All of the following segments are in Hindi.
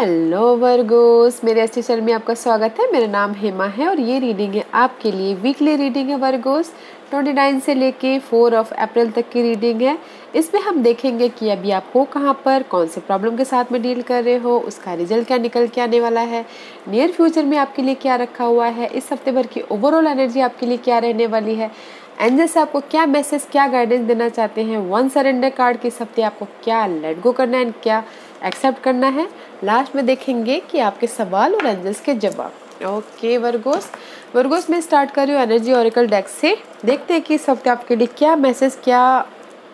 हेलो वर्गोस, मेरे अच्छे चैनल में आपका स्वागत है। मेरा नाम हेमा है और ये रीडिंग है आपके लिए वीकली रीडिंग है वर्गोस। 29 से लेके 4 अप्रैल तक की रीडिंग है। इसमें हम देखेंगे कि अभी आप हो कहाँ पर, कौन से प्रॉब्लम के साथ में डील कर रहे हो, उसका रिजल्ट क्या निकल के आने वाला है, नियर फ्यूचर में आपके लिए क्या रखा हुआ है, इस हफ्ते भर की ओवरऑल एनर्जी आपके लिए क्या रहने वाली है, एंजल्स आपको क्या मैसेज, क्या गाइडेंस देना चाहते हैं। वन सरेंडर कार्ड के इस हफ्ते आपको क्या लेट गो करना है एंड क्या एक्सेप्ट करना है। लास्ट में देखेंगे कि आपके सवाल और एंजल्स के जवाब। ओके वर्गोस मैं स्टार्ट कर रही हूँ एनर्जी ऑरिकल डेक से। देखते हैं कि इस हफ्ते आपके लिए क्या मैसेज, क्या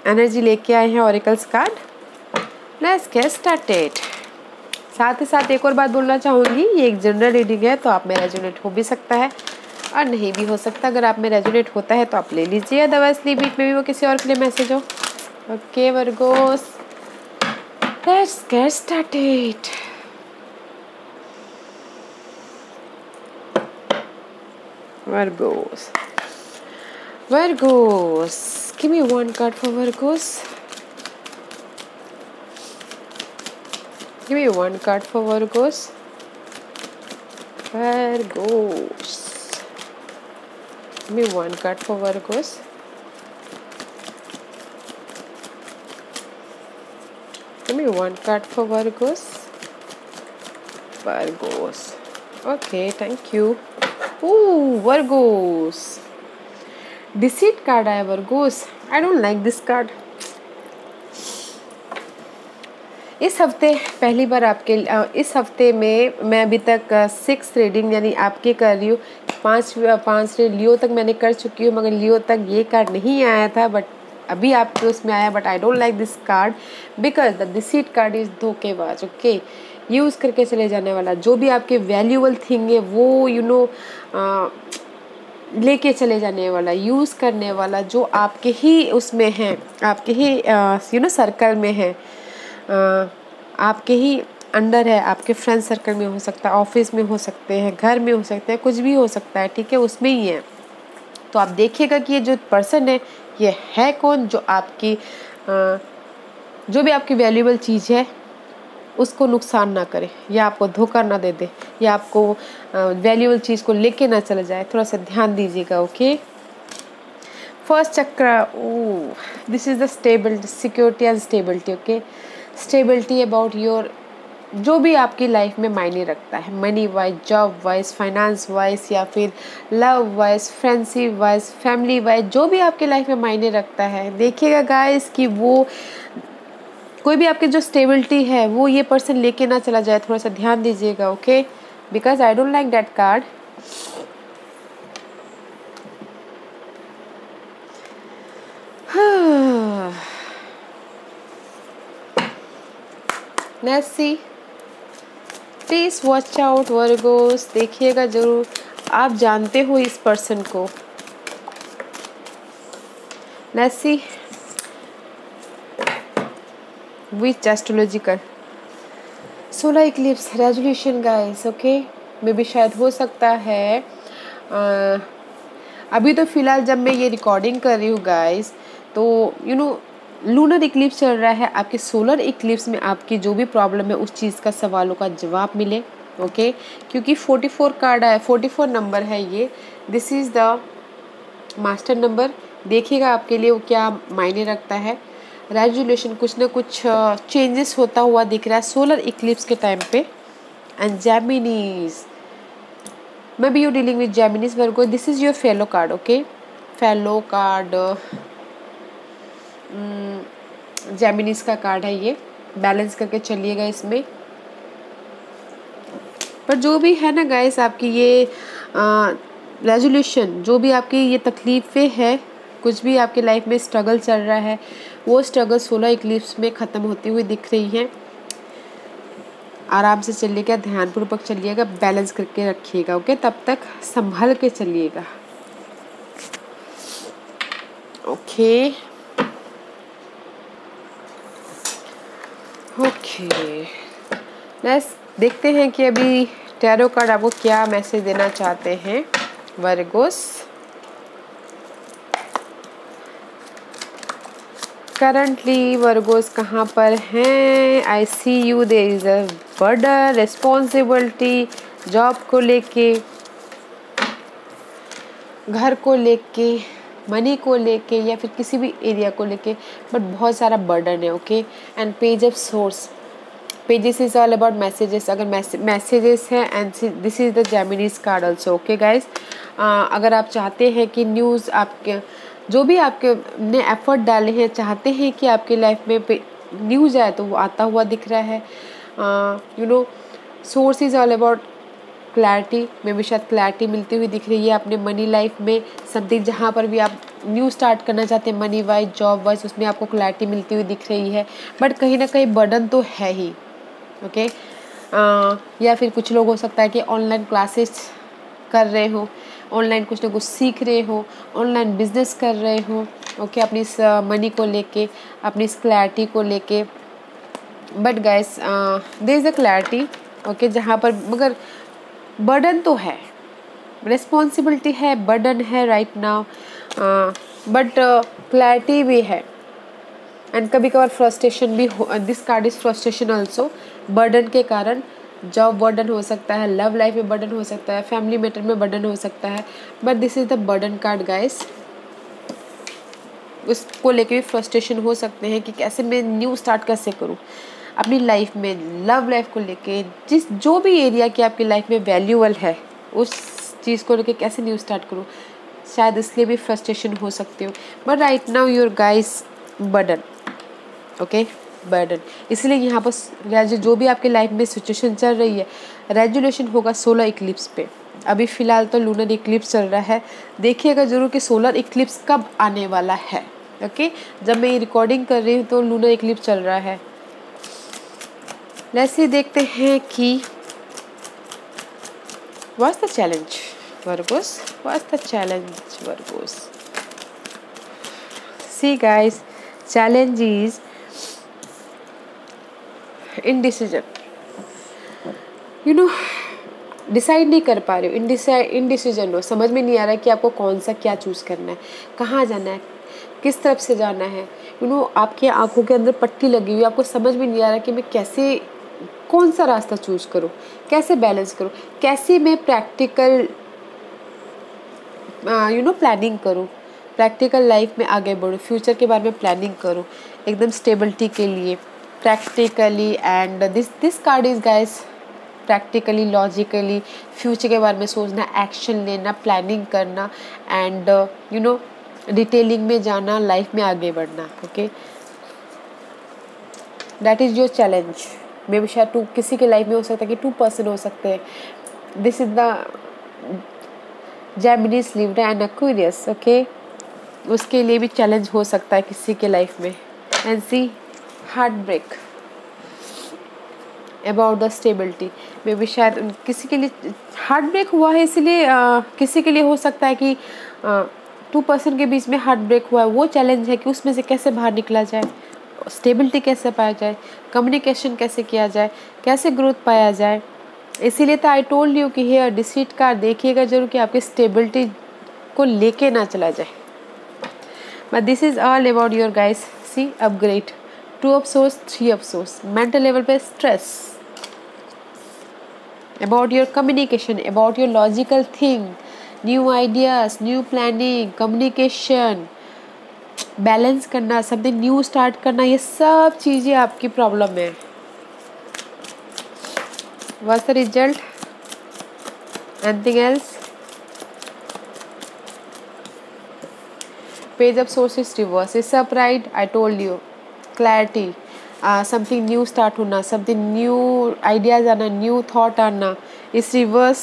एनर्जी लेके आए हैं auricles card. Let's get started. साथ ही साथ एक और बात बोलना चाहूँगी, ये एक जनरल रीडिंग है तो आप में रेजोनेट हो भी सकता है और नहीं भी हो सकता। अगर आप में रेजोनेट होता है तो आप ले लीजिए, अदरवाइज बीच में भी वो किसी और के लिए मैसेज हो। Okay Virgo's, let's get started. Virgos, give me one card for Virgos. Give me one card for Virgos. Give me one card for Virgos. Give me one card for Virgos. Okay, thank you. Virgos. Deceit card आया Virgos. I don't like this card. इस हफ्ते पहली बार आपके इस हफ्ते में मैं अभी तक 6 रीडिंग यानी आपके कर रही हूँ। 5 लियो तक मैंने कर चुकी हूँ, मगर लियो तक ये कार्ड नहीं आया था, बट अभी आपके उसमें आया। But I don't like this card because the deceit card is धोखेबाज। ओके, यूज़ करके चले जाने वाला, जो भी आपके वैल्यूएबल थिंग है वो लेके चले जाने वाला, यूज़ करने वाला, जो आपके ही उसमें है, आपके ही सर्कल में है, आपके ही अंडर है, आपके फ्रेंड सर्कल में हो सकता है, ऑफिस में हो सकते हैं, घर में हो सकते हैं, कुछ भी हो सकता है, ठीक है, उसमें ही है। तो आप देखिएगा कि ये जो पर्सन है ये है कौन, जो आपकी जो भी आपकी वैल्यूएबल चीज़ है उसको नुकसान ना करे, या आपको धोखा ना दे दे, या आपको वैल्यूएबल चीज़ को लेके ना चला जाए। थोड़ा सा ध्यान दीजिएगा। ओके, फर्स्ट चक्र, this is the stability, security and stability. Okay, stability about your, जो भी आपकी लाइफ में मायने रखता है, money wise, job wise, finance wise, या फिर love wise, friendship wise, family wise, जो भी आपकी लाइफ में मायने रखता है, देखिएगा गाइस कि वो कोई भी आपकी जो स्टेबिलिटी है वो ये पर्सन लेके ना चला जाए। थोड़ा सा ध्यान दीजिएगा। Okay, because I don't like that card. Let's see. Please watch out Virgos, देखिएगा जरूर। आप जानते हो इस पर्सन को। Let's see which astrological solar eclipse resolution guys. Okay, maybe शायद हो सकता है अभी तो फिलहाल जब मैं ये रिकॉर्डिंग कर रही हूँ गाइस, तो लूनर इक्लिप्स चल रहा है। आपके सोलर इक्लिप्स में आपकी जो भी प्रॉब्लम है उस चीज़ का सवालों का जवाब मिले। ओके, क्योंकि 44 कार्ड है, 44 नंबर है ये। This is the master number. देखिएगा आपके लिए वो क्या मायने रखता है। रेजोल्यूशन, कुछ ना कुछ चेंजेस होता हुआ दिख रहा है सोलर इक्लिप्स के टाइम पे। And Geminis, maybe you dealing with Geminis Virgo. This is your fellow card. Okay, fellow card Geminis का कार्ड है ये। बैलेंस करके चलिएगा इसमें। पर जो भी है ना गाइस, आपकी ये रेजोल्यूशन, जो भी आपकी ये तकलीफ़ें है, कुछ भी आपकी लाइफ में स्ट्रगल चल रहा है, वो स्ट्रगल सोलर इक्लिप्स में ख़त्म होती हुई दिख रही हैं। आराम से चलिएगा, ध्यानपूर्वक चलिएगा, बैलेंस करके रखिएगा। ओके, तब तक संभल के चलिएगा। ओके लेट्स देखते हैं कि अभी टैरो कार्ड आपको क्या मैसेज देना चाहते हैं वर्गोस। करंटली वर्गोस कहाँ पर हैं? I see you, there is a burden, responsibility, job को लेके, घर को लेके, मनी को लेके या फिर किसी भी एरिया को लेके, बट बहुत सारा बर्डन है। Okay, and page of source, pages is all about messages, अगर मैसेजेस हैं, and this is the Geminis card also. Okay guys, अगर आप चाहते हैं कि न्यूज़ आपके जो भी आपके ने एफर्ट डाले हैं, चाहते हैं कि आपकी लाइफ में न्यूज़ आए, तो वो आता हुआ दिख रहा है। You know, source is all about clarity, में भी शायद क्लैरिटी मिलती हुई दिख रही है अपने मनी लाइफ में। समथिंग जहाँ पर भी आप न्यू स्टार्ट करना चाहते हैं मनी वाइज, जॉब वाइज, उसमें आपको क्लैरिटी मिलती हुई दिख रही है, बट कहीं ना कहीं बर्डन तो है ही। ओके, या फिर कुछ लोग हो सकता है कि ऑनलाइन क्लासेस कर रहे हो, ऑनलाइन कुछ ना कुछ सीख रहे हो, ऑनलाइन बिजनेस कर रहे हो। ओके, अपनी इस मनी को लेके, अपनी इस क्लैरिटी को लेके, but guys there is a clarity. Okay, जहाँ पर मगर बर्डन तो है, रिस्पॉन्सिबिलिटी है, बर्डन है राइट नाउ, बट क्लैरिटी भी है। एंड कभी कभार फ्रस्ट्रेशन भी हो, this card is frustration also. Burden के कारण जॉब बर्डन हो सकता है, लव लाइफ में बर्डन हो सकता है, फैमिली मैटर में बर्डन हो सकता है, but this is the burden card guys. उसको लेके भी फ्रस्ट्रेशन हो सकते हैं कि कैसे मैं न्यू स्टार्ट कैसे करूं अपनी लाइफ में, लव लाइफ को लेके, जो भी एरिया की आपकी लाइफ में वैल्यूबल है, उस चीज़ को लेके कैसे न्यू स्टार्ट करूं, शायद इसलिए भी फ्रस्ट्रेशन हो सकती हो। But right now your guys burden, okay, burden, इसलिए यहाँ पर जो भी आपके लाइफ में सिचुएशन चल रही है, रेजुलेशन होगा सोलर इक्लिप्स पे। अभी फ़िलहाल तो लूनर इक्लिप्स चल रहा है, देखिएगा जरूर कि सोलर इक्लिप्स कब आने वाला है। ओके, जब मैं ये रिकॉर्डिंग कर रही हूँ तो लूनर इक्लिप्स चल रहा है। लेट्स सी, देखते हैं कि what's the challenge Virgo's, what's the challenge Virgo's. See guys, challenge is indecision. You know, decide नहीं कर पा रहे हो, इनडिसीजन हो, समझ में नहीं आ रहा है कि आपको कौन सा क्या चूज़ करना है, कहाँ जाना है, किस तरफ से जाना है। यू नो, आपकी आंखों के अंदर पट्टी लगी हुई, आपको समझ में नहीं आ रहा कि मैं कैसे, कौन सा रास्ता चूज़ करूँ, कैसे बैलेंस करूँ, कैसे मैं प्रैक्टिकल प्लानिंग करूँ, प्रैक्टिकल लाइफ में आगे बढ़ूँ, फ्यूचर के बारे में प्लानिंग करूँ, एकदम स्टेबिलिटी के लिए practically. And this card is guys practically, logically, future के बारे में सोचना, एक्शन लेना, प्लानिंग करना, एंड डिटेलिंग में जाना, लाइफ में आगे बढ़ना। Okay, that is your challenge. Maybe शायद किसी के लाइफ में हो सकता है कि 2 पर्सन हो सकते हैं। This is the Geminis, Libra and Aquarius. Okay, उसके लिए भी चैलेंज हो सकता है किसी के लाइफ में। And see, heart break about the stability, maybe शायद किसी के लिए हार्ट ब्रेक हुआ है, इसलिए किसी के लिए हो सकता है कि 2 पर्सन के बीच में हार्ट ब्रेक हुआ है। वो चैलेंज है कि उसमें से कैसे बाहर निकला जाए, स्टेबिलिटी कैसे पाया जाए, कम्युनिकेशन कैसे किया जाए, कैसे ग्रोथ पाया जाए। इसीलिए तो आई टोल्ड यू कि हियर डिसीट कार्ड देखिएगा जरूर कि आपकी स्टेबिलिटी को लेके ना चला जाए। But this is all about your guys. See, upgrade, 2 of swords, 3 of swords, mental level पे stress, about your communication, about your logical thing, new ideas, new planning, communication, balance करना, समथिंग न्यू स्टार्ट करना, ये सब चीज़ें आपकी प्रॉब्लम है। What's the result? Anything else? Page of Swords is reverse, is upright. I told you, clarity, something new start होना, समथिंग न्यू आइडियाज़ आना, न्यू थॉट आना। इस reverse,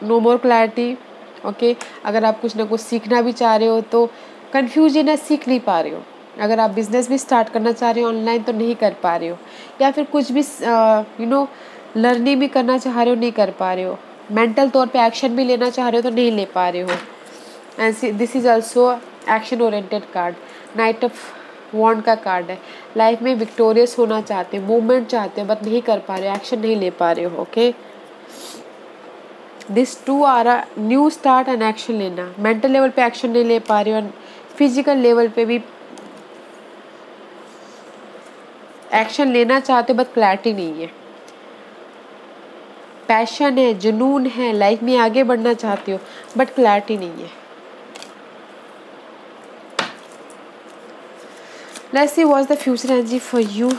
no more clarity. Okay, अगर आप कुछ ना कुछ सीखना भी चाह रहे हो तो कन्फ्यूजन है, सीख नहीं पा रहे हो। अगर आप बिजनेस भी स्टार्ट करना चाह रहे हो ऑनलाइन तो नहीं कर पा रहे हो, या फिर कुछ भी लर्निंग भी करना चाह रहे हो, नहीं कर पा रहे हो। मेंटल तौर पे एक्शन भी लेना चाह रहे हो तो नहीं ले पा रहे हो। And this is also action oriented card, knight of wand का कार्ड है। लाइफ में विक्टोरियस होना चाहते हो, मूवमेंट चाहते हो, बट नहीं कर पा रहे हो, एक्शन नहीं ले पा रहे हो। ओके, दिस 2 आ रहा, न्यू स्टार्ट एंड एक्शन लेना। मेंटल लेवल पे एक्शन नहीं ले पा रहे हो, फिजिकल लेवल पे भी एक्शन लेना चाहते हो, बट क्लैरिटी नहीं है। पैशन है, जुनून है, लाइफ में आगे बढ़ना चाहते हो, बट क्लैरिटी नहीं है। Let's see what's the future energy for you.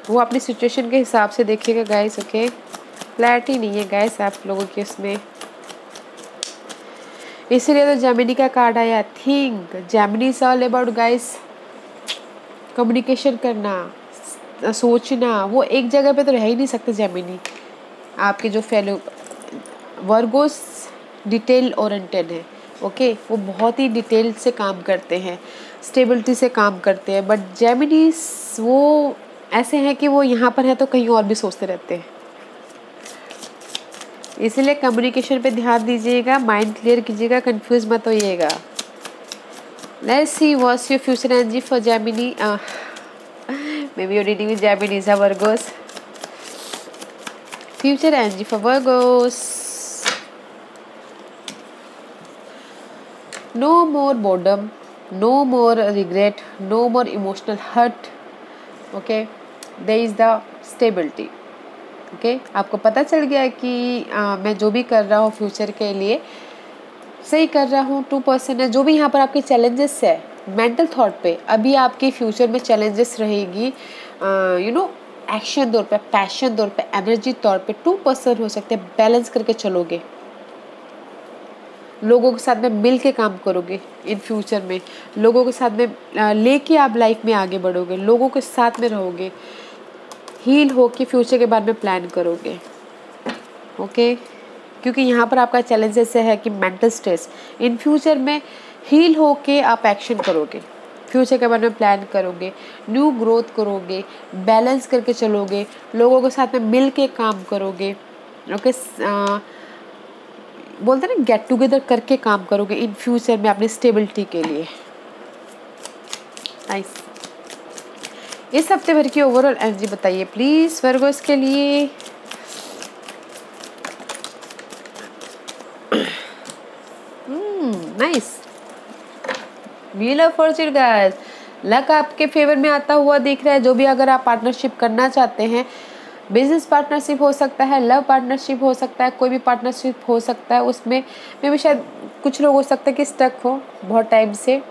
वो अपनी सिचुएशन के हिसाब से देखिएगा गाइस, ओके। क्लैरिटी नहीं है गाइस आप लोगों के उसमें, इसीलिए तो जेमिनी का कार्ड आया। Think Gemini is all about guys communication करना, सोचना। वो एक जगह पे तो रह ही नहीं सकते जेमिनी। आपके जो फेलो वर्गोस डिटेल ओरिएंटेड है, ओके। वो बहुत ही डिटेल से काम करते हैं, स्टेबिलिटी से काम करते हैं, बट जेमिनी वो ऐसे हैं कि वो यहाँ पर है तो कहीं और भी सोचते रहते हैं। इसलिए कम्युनिकेशन पे ध्यान दीजिएगा, माइंड क्लियर कीजिएगा, कंफ्यूज मत होइएगा। Let's see what's your future energy for Gemini. Maybe your reading with Gemini is Virgos. Future energy for Virgos. No more boredom, no more regret, no more emotional hurt, okay. There is the stability, okay. आपको पता चल गया कि मैं जो भी कर रहा हूँ फ्यूचर के लिए सही कर रहा हूँ। 2% है जो भी यहाँ पर आपके चैलेंजेस है मेंटल थॉट पे, अभी आपके फ्यूचर में चैलेंजेस रहेगी एक्शन तौर पे, पैशन तौर पे, एनर्जी तौर पे 2% हो सकते हैं। बैलेंस करके चलोगे, लोगों के साथ में मिल के काम करोगे इन फ्यूचर में, लोगों के साथ में लेके आप लाइफ में आगे बढ़ोगे, लोगों के साथ में रहोगे, हील हो के फ्यूचर के बारे में प्लान करोगे, ओके। क्योंकि यहाँ पर आपका चैलेंज ऐसे है कि मेंटल स्ट्रेस, इन फ्यूचर में हील हो के आप एक्शन करोगे, फ्यूचर के बारे में प्लान करोगे, न्यू ग्रोथ करोगे, बैलेंस करके चलोगे, लोगों के साथ में मिल के काम करोगे, ओके। बोलते हैं ना गेट टुगेदर करके काम करोगे इन फ्यूचर में अपनी स्टेबिलिटी के लिए। नाइस। इस हफ्ते भर की ओवरऑल एनर्जी बताइए प्लीज वर्गोस के लिए। Nice. Wheel of Fortune guys, luck आपके फेवर में आता हुआ दिख रहा है। जो भी अगर आप पार्टनरशिप करना चाहते हैं, बिजनेस पार्टनरशिप हो सकता है, लव पार्टनरशिप हो सकता है, कोई भी पार्टनरशिप हो सकता है, उसमें भी शायद कुछ लोग हो सकता है कि स्टक हो बहुत टाइम से,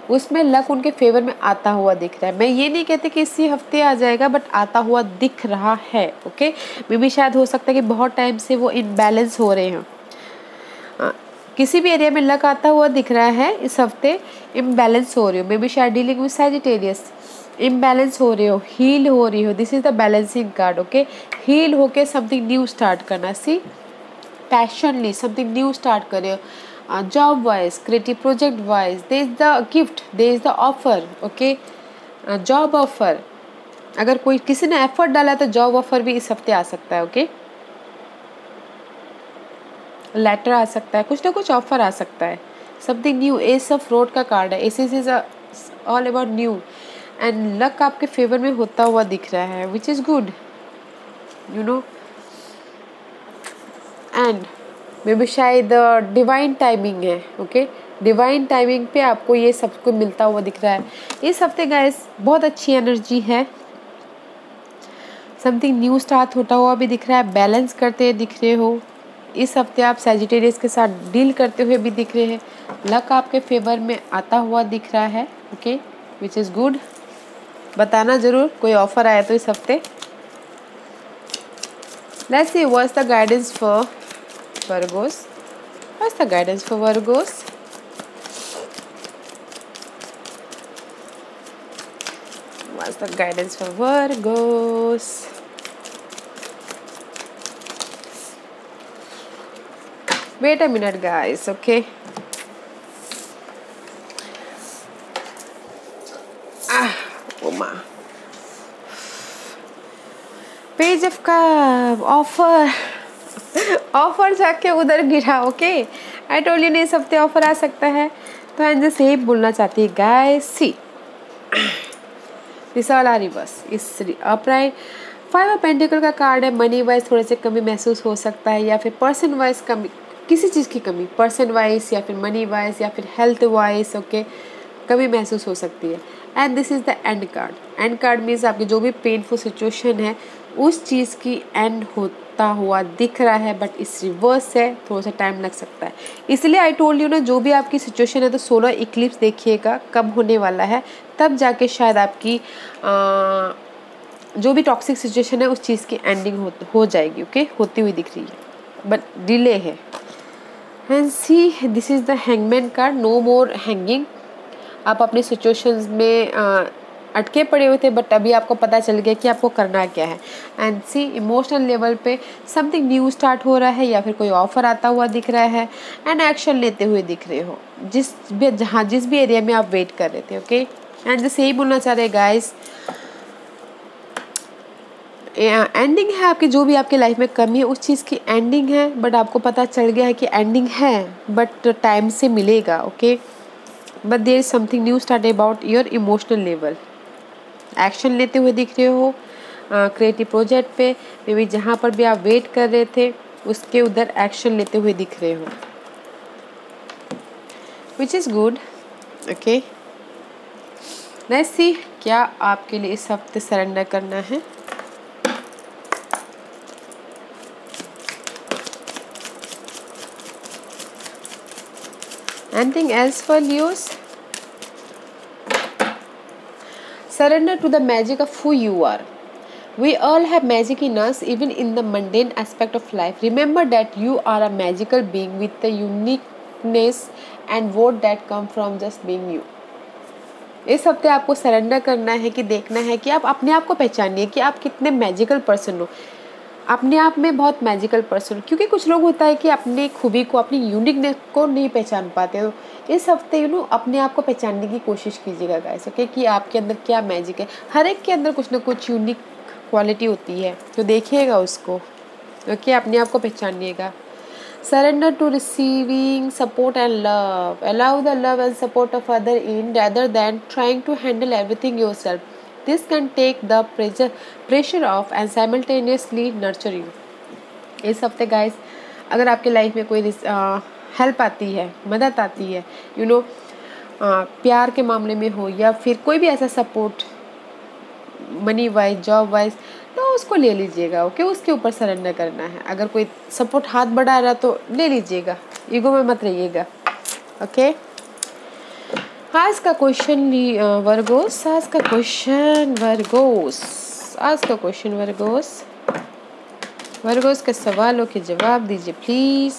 उसमें लक उनके फेवर में आता हुआ दिख रहा है। मैं ये नहीं कहती कि इसी हफ्ते आ जाएगा, बट आता हुआ दिख रहा है, ओके। मे भी शायद हो सकता है कि बहुत टाइम से वो इनबैलेंस हो रहे हैं, किसी भी एरिया में लक आता हुआ दिख रहा है। इस हफ्ते इम्बैलेंस हो रही हो, मे बी शायद डीलिंग विद सैजिटेरियस, इम्बैलेंस हो रहे हो, हील हो रही हो। This is the balancing card, okay. Heal होके समथिंग न्यू स्टार्ट करना, see passionately something new start कर रहे हो, job wise, creative project wise, there is the gift, there is the offer, okay. Job offer, अगर कोई किसी ने एफर्ट डाला तो जॉब ऑफर भी इस हफ्ते आ सकता है, ओके। लेटर आ सकता है, कुछ ना कुछ ऑफर आ सकता है, something new. S of road का कार्ड है, S is all about new, and luck आपके फेवर में होता हुआ दिख रहा है, which is good, you know. And may be शायद डिवाइन टाइमिंग है, ओके। डिवाइन टाइमिंग पे आपको ये सब कुछ मिलता हुआ दिख रहा है इस हफ्ते गाइस। बहुत अच्छी एनर्जी है, समथिंग न्यू स्टार्ट होता हुआ भी दिख रहा है, बैलेंस करते दिख रहे हो इस हफ्ते। आप सैजिटेरियस के साथ डील करते हुए भी दिख रहे हैं, लक आपके फेवर में आता हुआ दिख रहा है, ओके, विच इज़ गुड। बताना ज़रूर कोई ऑफर आया तो इस हफ्ते। Let's see what's the guidance for Virgo's, what's the guidance for Virgo's. What's the guidance for Virgo's. Wait a minute guys, okay. Page of का ऑफर, ऑफर जाके उधर गिरा, ओके। आई टोल्ड यू नहीं, इस हफ्ते ऑफर आ सकता है। तो एंजल से ही बोलना चाहती है guys, see this all are reverse, is upright. 5 of pentacle का कार्ड है। मनी वाइज थोड़े से कमी महसूस हो सकता है, या फिर पर्सन वाइज कमी, किसी चीज़ की कमी, पर्सन वाइज या फिर मनी वाइज या फिर हेल्थ वाइज, ओके, कमी महसूस हो सकती है। And this is the end card. And card means आपकी जो भी पेनफुल सिचुएशन है उस चीज़ की एंड होता हुआ दिख रहा है, बट इस रिवर्स है, थोड़ा सा टाइम लग सकता है। इसलिए आई टोल्ड यू ना, जो भी आपकी सिचुएशन है तो सोलर इक्लिप्स देखिएगा कब होने वाला है, तब जाके शायद आपकी जो भी टॉक्सिक सिचुएशन है उस चीज़ की एंडिंग हो जाएगी। ओके, होती हुई दिख रही है बट डिले है। And see this is the hangman card. No more hanging. आप अपनी सिचुएशंस में अटके पड़े हुए थे, बट अभी आपको पता चल गया कि आपको करना क्या है। एंड सी इमोशनल लेवल पे समथिंग न्यू स्टार्ट हो रहा है, या फिर कोई ऑफर आता हुआ दिख रहा है, एंड एक्शन लेते हुए दिख रहे हो जिस भी एरिया में आप वेट कर रहे थे। ओके, एंड जैसे यही बोलना चाह रहे गाइस, एंडिंग है आपकी, जो भी आपकी लाइफ में कमी है उस चीज़ की एंडिंग है, बट आपको पता चल गया है कि एंडिंग है बट टाइम से मिलेगा। Okay, but there is something new start about your emotional level. Action लेते हुए दिख रहे हो क्रिएटिव प्रोजेक्ट पे, मे बी जहाँ पर भी आप वेट कर रहे थे उसके उधर एक्शन लेते हुए दिख रहे हो, which is good. Okay, let's see क्या आपके लिए इस हफ्ते सरेंडर करना है। Anything else for Leos? Surrender to the magic of who you are. We all have magic in us, even in the mundane aspect of life. Remember that you are a magical being with a uniqueness and worth that come from just being you. इस हफ्ते आपको सरेंडर करना है कि देखना है कि आप अपने आप को पहचानिए कि आप कितने मैजिकल पर्सन हो, अपने आप में बहुत मैजिकल पर्सन। क्योंकि कुछ लोग होता है कि अपने खूबी को, अपनी यूनिकनेस को नहीं पहचान पाते हो। इस हफ्ते अपने आप को पहचानने की कोशिश कीजिएगा गाइस। ओके, कि आपके अंदर क्या मैजिक है। हर एक के अंदर कुछ ना कुछ यूनिक क्वालिटी होती है, तो देखिएगा उसको। ओके, अपने आप को पहचानिएगा। Surrender to receiving support and love. Allow the love and support of other in rather than trying to handle everything yourself. This can take the pressure off and simultaneously nurture you. इस हफ्ते गाइस, अगर आपके लाइफ में कोई हेल्प आती है, मदद आती है, प्यार के मामले में हो या फिर कोई भी ऐसा support, money wise, job wise, तो उसको ले लीजिएगा। ओके, उसके ऊपर सरेंडर करना है। अगर कोई सपोर्ट हाथ बढ़ा रहा तो ले लीजिएगा, ईगो में मत रहिएगा। ओके, आज का क्वेश्चन वर्गोस, आज का क्वेश्चन वर्गोस के सवालों के जवाब दीजिए please.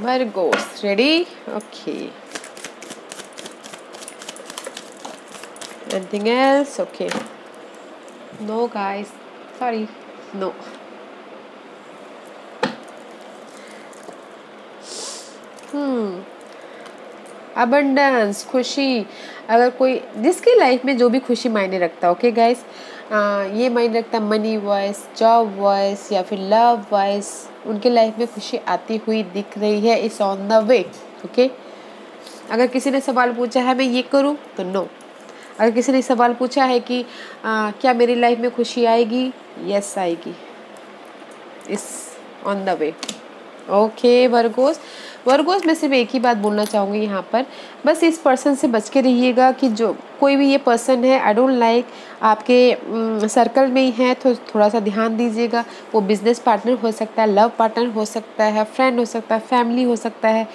Virgo's ready? Okay, anything else? Okay, no guys, sorry, no. Abundance, खुशी। अगर कोई जिसकी लाइफ में जो भी खुशी मायने रखता है, ओके गाइस, ये मायने रखता है मनी वाइज, जॉब वाइज या फिर लव वाइज, उनके लाइफ में खुशी आती हुई दिख रही है, it's on the way. Okay, अगर किसी ने सवाल पूछा है मैं ये करूँ तो नो। अगर किसी ने सवाल पूछा है कि क्या मेरी लाइफ में खुशी आएगी, यस आएगी, इस on the way. Okay Virgo's, मैं सिर्फ एक ही बात बोलना चाहूँगी यहाँ पर, बस इस पर्सन से बच के रहिएगा कि जो कोई भी ये पर्सन है, आई डोंट लाइक, आपके सर्कल में ही है तो थोड़ा सा ध्यान दीजिएगा। वो बिजनेस पार्टनर हो सकता है, लव पार्टनर हो सकता है, फ्रेंड हो सकता है, फैमिली हो सकता है,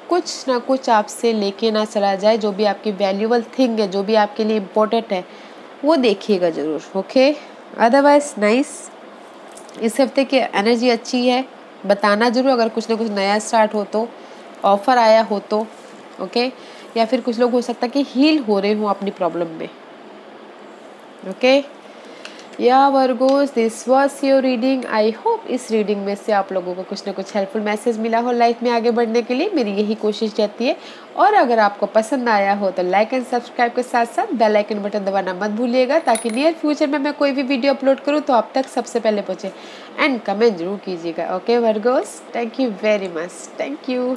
कुछ ना कुछ आपसे लेके ना चला जाए। जो भी आपकी वैल्यूएबल थिंग है, जो भी आपके लिए इम्पोर्टेंट है, वो देखिएगा ज़रूर। Okay, otherwise nice. इस हफ्ते की एनर्जी अच्छी है, बताना ज़रूर अगर कुछ ना कुछ नया स्टार्ट हो तो, ऑफ़र आया हो तो। ओके, या फिर कुछ लोग हो सकता है कि हील हो रहे हो अपनी प्रॉब्लम में। ओके, या Virgo's, this was your reading. I hope इस रीडिंग में से आप लोगों को कुछ ना कुछ हेल्पफुल मैसेज मिला हो लाइफ में आगे बढ़ने के लिए। मेरी यही कोशिश रहती है। और अगर आपको पसंद आया हो तो लाइक एंड सब्सक्राइब के साथ साथ बेल आइकन बटन दबाना मत भूलिएगा, ताकि नियर फ्यूचर में मैं कोई भी वीडियो अपलोड करूँ तो आप तक सबसे पहले पहुँचे। एंड कमेंट जरूर कीजिएगा। Okay Virgo's, thank you very much, thank you.